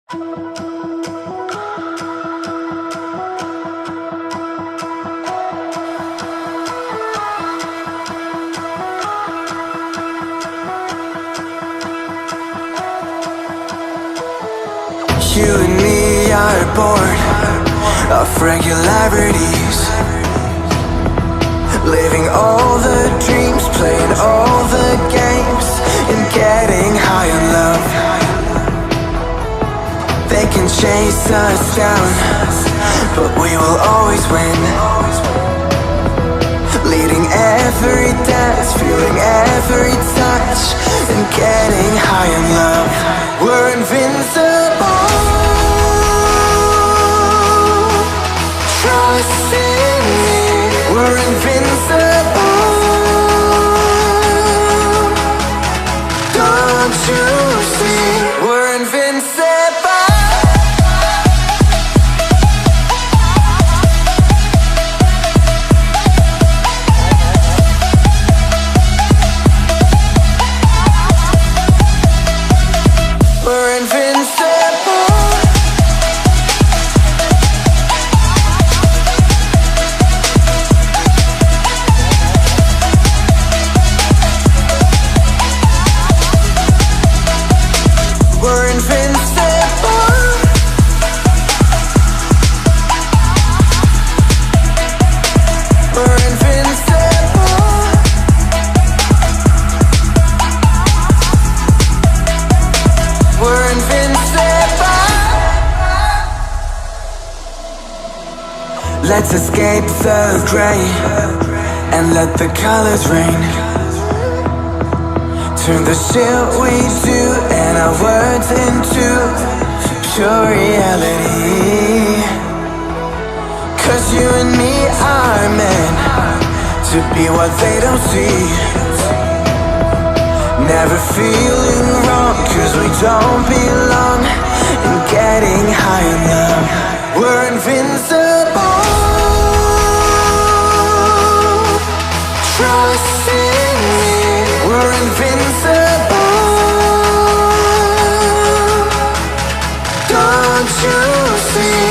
You and me are bored of regularities, living all the dreams, playing all the games, and getting high on love. They can chase us down, but we will always win. Leading every dance, feeling every touch, and getting high on love. We're invincible. Trust in me. We're invincible. Don't you see? We're invincible. We're invincible. We're invincible. We're invincible. We're invincible. Let's escape the gray and let the colors rain. Turn the shit we do and our words into pure reality. 'Cause you and me are meant to be what they don't see. Never feeling wrong 'cause we don't belong. And getting high in love. We're invincible. Trust in me. We're invincible. Don't you see?